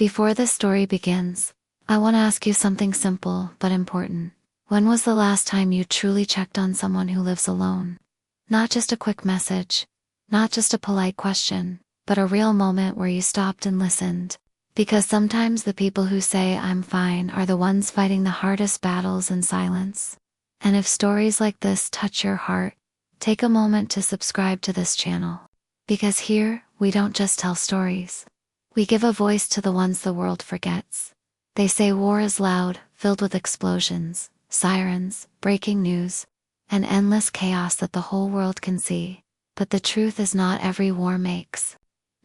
Before this story begins, I want to ask you something simple but important. When was the last time you truly checked on someone who lives alone? Not just a quick message, not just a polite question, but a real moment where you stopped and listened. Because sometimes the people who say "I'm fine" are the ones fighting the hardest battles in silence. And if stories like this touch your heart, take a moment to subscribe to this channel. Because here, we don't just tell stories. We give a voice to the ones the world forgets. They say war is loud, filled with explosions, sirens, breaking news, and endless chaos that the whole world can see. But the truth is, not every war makes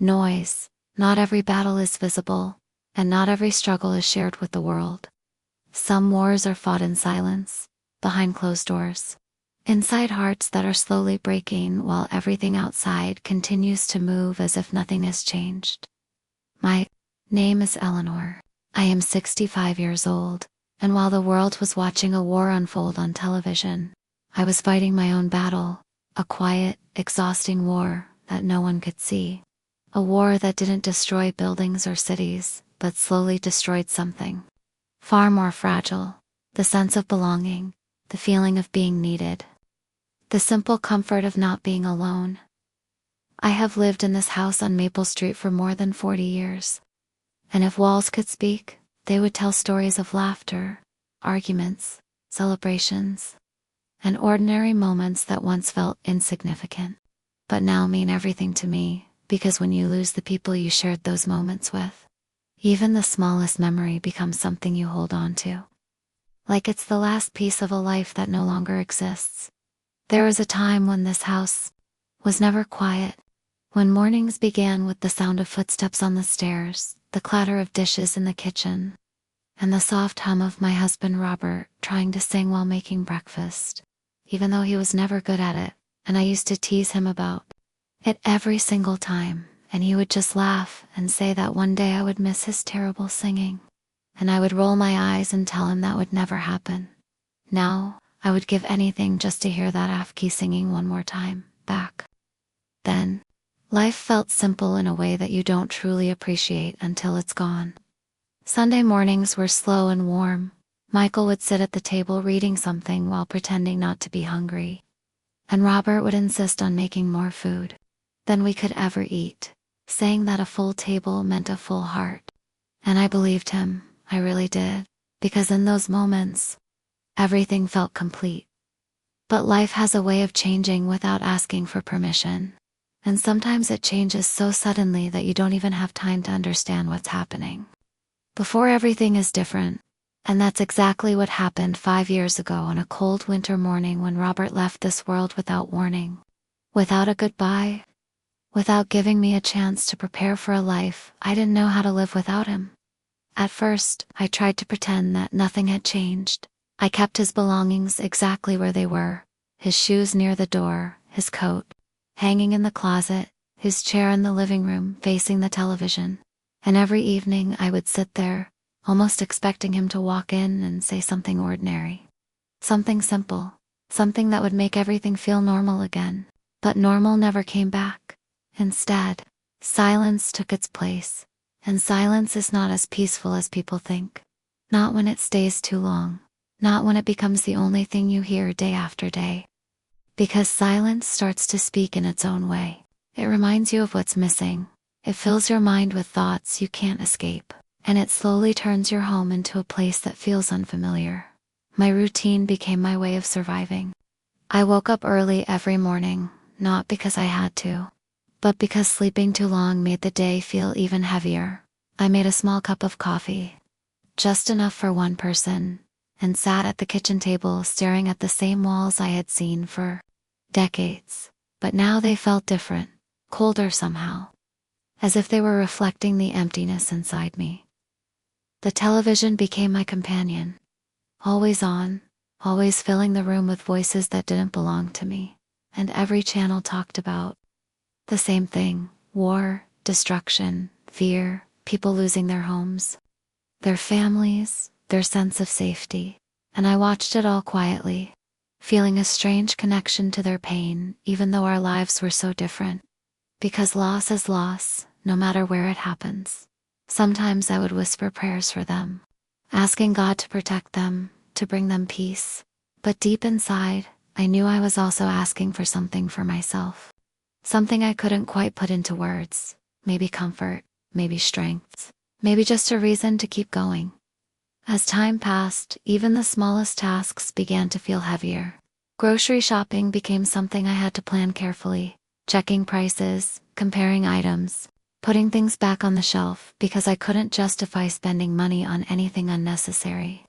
noise, not every battle is visible, and not every struggle is shared with the world. Some wars are fought in silence, behind closed doors, inside hearts that are slowly breaking while everything outside continues to move as if nothing has changed. My name is Eleanor. I am 65 years old, and while the world was watching a war unfold on television, I was fighting my own battle, a quiet, exhausting war that no one could see. A war that didn't destroy buildings or cities, but slowly destroyed something far more fragile: the sense of belonging, the feeling of being needed, the simple comfort of not being alone. I have lived in this house on Maple Street for more than 40 years. And if walls could speak, they would tell stories of laughter, arguments, celebrations, and ordinary moments that once felt insignificant, but now mean everything to me. Because when you lose the people you shared those moments with, even the smallest memory becomes something you hold on to, like it's the last piece of a life that no longer exists. There was a time when this house was never quiet, when mornings began with the sound of footsteps on the stairs, the clatter of dishes in the kitchen, and the soft hum of my husband Robert trying to sing while making breakfast, even though he was never good at it, and I used to tease him about it every single time, and he would just laugh and say that one day I would miss his terrible singing, and I would roll my eyes and tell him that would never happen. Now, I would give anything just to hear that AFKI singing one more time, back then. Life felt simple in a way that you don't truly appreciate until it's gone. Sunday mornings were slow and warm. Michael would sit at the table reading something while pretending not to be hungry, and Robert would insist on making more food than we could ever eat, saying that a full table meant a full heart. And I believed him, I really did, because in those moments, everything felt complete. But life has a way of changing without asking for permission. And sometimes it changes so suddenly that you don't even have time to understand what's happening before everything is different. And that's exactly what happened 5 years ago on a cold winter morning when Robert left this world without warning, without a goodbye, without giving me a chance to prepare for a life I didn't know how to live without him. At first, I tried to pretend that nothing had changed. I kept his belongings exactly where they were: his shoes near the door, his coat hanging in the closet, his chair in the living room facing the television. And every evening I would sit there, almost expecting him to walk in and say something ordinary. Something simple, something that would make everything feel normal again. But normal never came back. Instead, silence took its place. And silence is not as peaceful as people think. Not when it stays too long. Not when it becomes the only thing you hear day after day. Because silence starts to speak in its own way. It reminds you of what's missing. It fills your mind with thoughts you can't escape. And it slowly turns your home into a place that feels unfamiliar. My routine became my way of surviving. I woke up early every morning, not because I had to, but because sleeping too long made the day feel even heavier. I made a small cup of coffee, just enough for one person, and sat at the kitchen table staring at the same walls I had seen for decades. But now they felt different, colder somehow, as if they were reflecting the emptiness inside me. The television became my companion, always on, always filling the room with voices that didn't belong to me, and every channel talked about the same thing: war, destruction, fear, people losing their homes, their families, their sense of safety. And I watched it all quietly, feeling a strange connection to their pain, even though our lives were so different. Because loss is loss, no matter where it happens. Sometimes I would whisper prayers for them, asking God to protect them, to bring them peace. But deep inside, I knew I was also asking for something for myself. Something I couldn't quite put into words. Maybe comfort, maybe strength, maybe just a reason to keep going. As time passed, even the smallest tasks began to feel heavier. Grocery shopping became something I had to plan carefully, checking prices, comparing items, putting things back on the shelf because I couldn't justify spending money on anything unnecessary.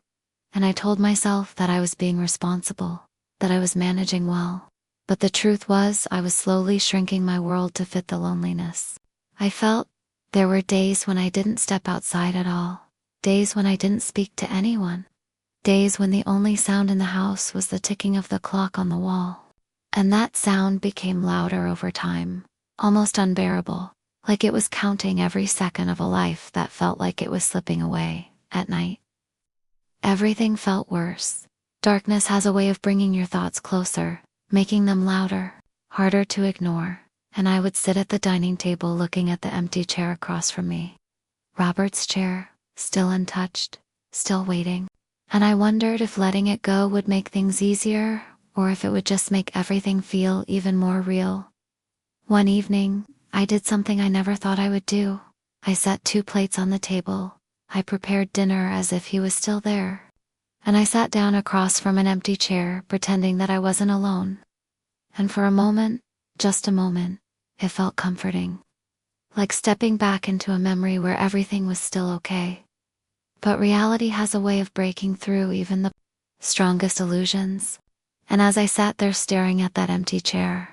And I told myself that I was being responsible, that I was managing well. But the truth was, I was slowly shrinking my world to fit the loneliness. I felt there were days when I didn't step outside at all, days when I didn't speak to anyone, days when the only sound in the house was the ticking of the clock on the wall. And that sound became louder over time, almost unbearable, like it was counting every second of a life that felt like it was slipping away. At night, everything felt worse. Darkness has a way of bringing your thoughts closer, making them louder, harder to ignore, and I would sit at the dining table looking at the empty chair across from me. Robert's chair, still untouched, still waiting. And I wondered if letting it go would make things easier, or if it would just make everything feel even more real. One evening, I did something I never thought I would do. I set 2 plates on the table. I prepared dinner as if he was still there. And I sat down across from an empty chair, pretending that I wasn't alone. And for a moment, just a moment, it felt comforting. Like stepping back into a memory where everything was still okay. But reality has a way of breaking through even the strongest illusions. And as I sat there staring at that empty chair,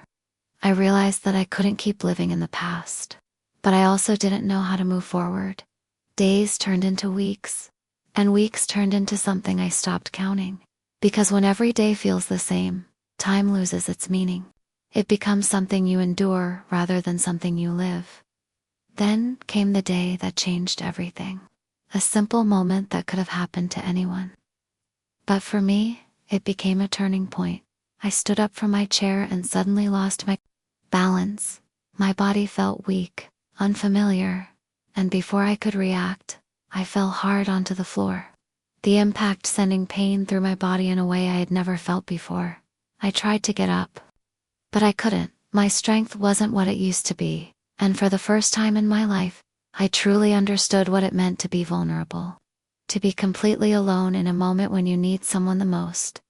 I realized that I couldn't keep living in the past. But I also didn't know how to move forward. Days turned into weeks, and weeks turned into something I stopped counting. Because when every day feels the same, time loses its meaning. It becomes something you endure rather than something you live. Then came the day that changed everything. A simple moment that could have happened to anyone. But for me, it became a turning point. I stood up from my chair and suddenly lost my balance. My body felt weak, unfamiliar, and before I could react, I fell hard onto the floor. The impact sending pain through my body in a way I had never felt before. I tried to get up, but I couldn't. My strength wasn't what it used to be, and for the first time in my life, I truly understood what it meant to be vulnerable. To be completely alone in a moment when you need someone the most.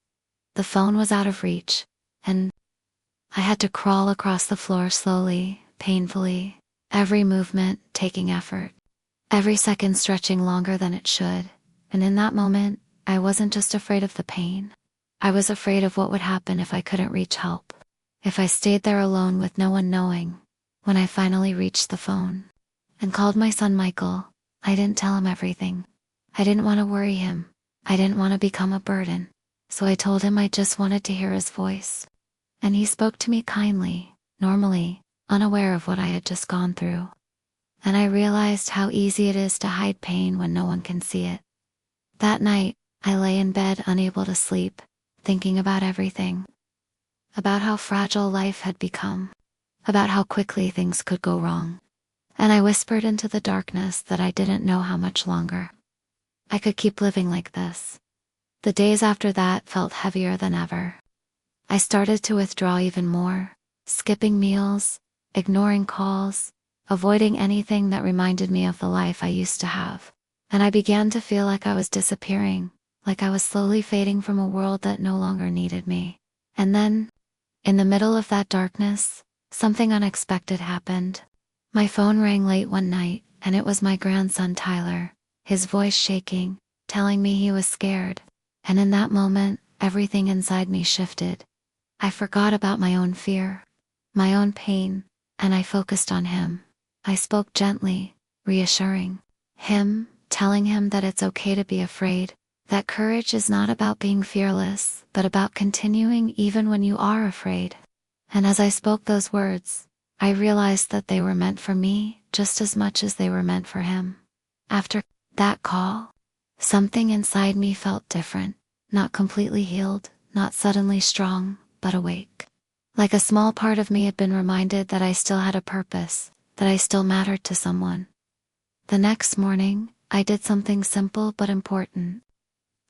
The phone was out of reach, and I had to crawl across the floor slowly, painfully, every movement taking effort, every second stretching longer than it should. And in that moment, I wasn't just afraid of the pain. I was afraid of what would happen if I couldn't reach help. If I stayed there alone with no one knowing. When I finally reached the phone and called my son Michael, I didn't tell him everything. I didn't want to worry him. I didn't want to become a burden. So I told him I just wanted to hear his voice. And he spoke to me kindly, normally, unaware of what I had just gone through. And I realized how easy it is to hide pain when no one can see it. That night, I lay in bed unable to sleep, thinking about everything. About how fragile life had become. About how quickly things could go wrong. And I whispered into the darkness that I didn't know how much longer I could keep living like this. The days after that felt heavier than ever. I started to withdraw even more, skipping meals, ignoring calls, avoiding anything that reminded me of the life I used to have. And I began to feel like I was disappearing, like I was slowly fading from a world that no longer needed me. And then, in the middle of that darkness, something unexpected happened. My phone rang late one night, and it was my grandson Tyler, his voice shaking, telling me he was scared. And in that moment, everything inside me shifted. I forgot about my own fear, my own pain, and I focused on him. I spoke gently, reassuring him, telling him that it's okay to be afraid, that courage is not about being fearless, but about continuing even when you are afraid. And as I spoke those words, I realized that they were meant for me just as much as they were meant for him. After that call, something inside me felt different, not completely healed, not suddenly strong, but awake. Like a small part of me had been reminded that I still had a purpose, that I still mattered to someone. The next morning, I did something simple but important.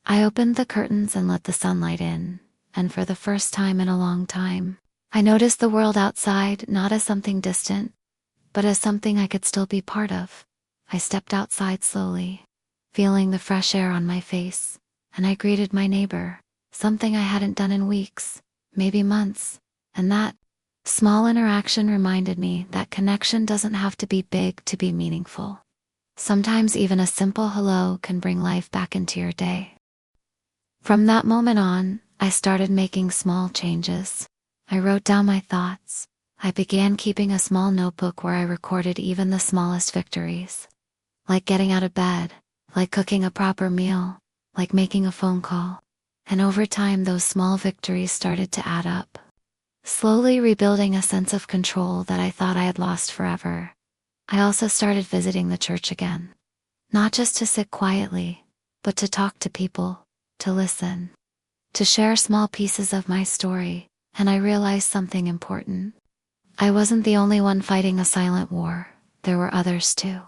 I opened the curtains and let the sunlight in, and for the first time in a long time, I noticed the world outside not as something distant, but as something I could still be part of. I stepped outside slowly, feeling the fresh air on my face, and I greeted my neighbor, something I hadn't done in weeks, maybe months, and that small interaction reminded me that connection doesn't have to be big to be meaningful. Sometimes even a simple hello can bring life back into your day. From that moment on, I started making small changes. I wrote down my thoughts. I began keeping a small notebook where I recorded even the smallest victories. Like getting out of bed, like cooking a proper meal, like making a phone call. And over time, those small victories started to add up, slowly rebuilding a sense of control that I thought I had lost forever. I also started visiting the church again. Not just to sit quietly, but to talk to people, to listen, to share small pieces of my story, and I realized something important. I wasn't the only one fighting a silent war. There were others too.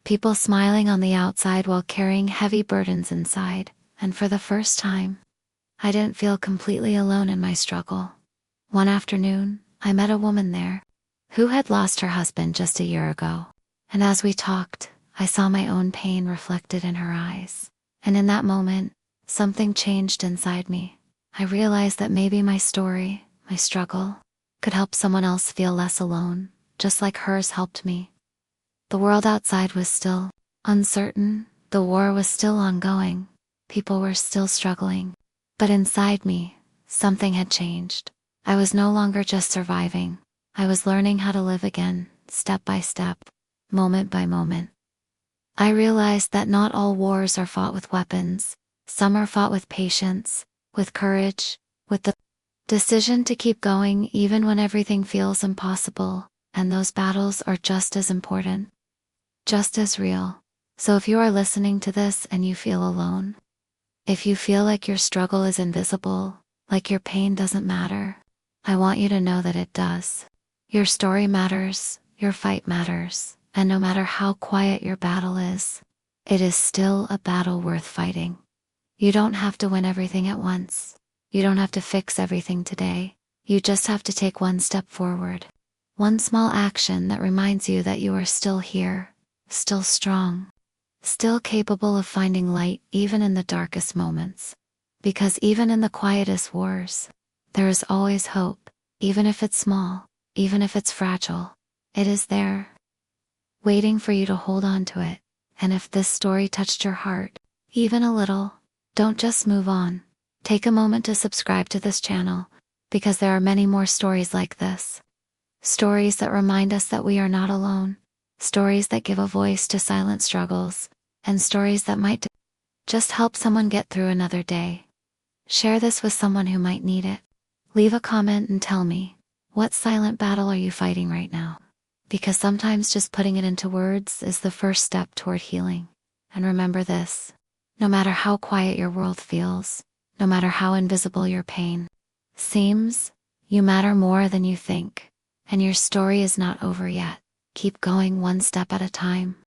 People smiling on the outside while carrying heavy burdens inside, and for the first time, I didn't feel completely alone in my struggle. One afternoon, I met a woman there who had lost her husband just a year ago, and as we talked, I saw my own pain reflected in her eyes. And in that moment, something changed inside me. I realized that maybe my story, my struggle, could help someone else feel less alone, just like hers helped me. The world outside was still uncertain, the war was still ongoing, people were still struggling. But inside me, something had changed. I was no longer just surviving. I was learning how to live again, step by step, moment by moment. I realized that not all wars are fought with weapons. Some are fought with patience, with courage, with the decision to keep going even when everything feels impossible, and those battles are just as important, just as real. So if you are listening to this and you feel alone, if you feel like your struggle is invisible, like your pain doesn't matter, I want you to know that it does. Your story matters, your fight matters, and no matter how quiet your battle is, it is still a battle worth fighting. You don't have to win everything at once. You don't have to fix everything today. You just have to take one step forward. One small action that reminds you that you are still here, still strong, still capable of finding light even in the darkest moments. Because even in the quietest wars, there is always hope, even if it's small, even if it's fragile. It is there, waiting for you to hold on to it. And if this story touched your heart, even a little, don't just move on. Take a moment to subscribe to this channel, because there are many more stories like this. Stories that remind us that we are not alone. Stories that give a voice to silent struggles, and stories that might just help someone get through another day. Share this with someone who might need it. Leave a comment and tell me, what silent battle are you fighting right now? Because sometimes just putting it into words is the first step toward healing. And remember this, no matter how quiet your world feels, no matter how invisible your pain seems, you matter more than you think, and your story is not over yet. Keep going one step at a time.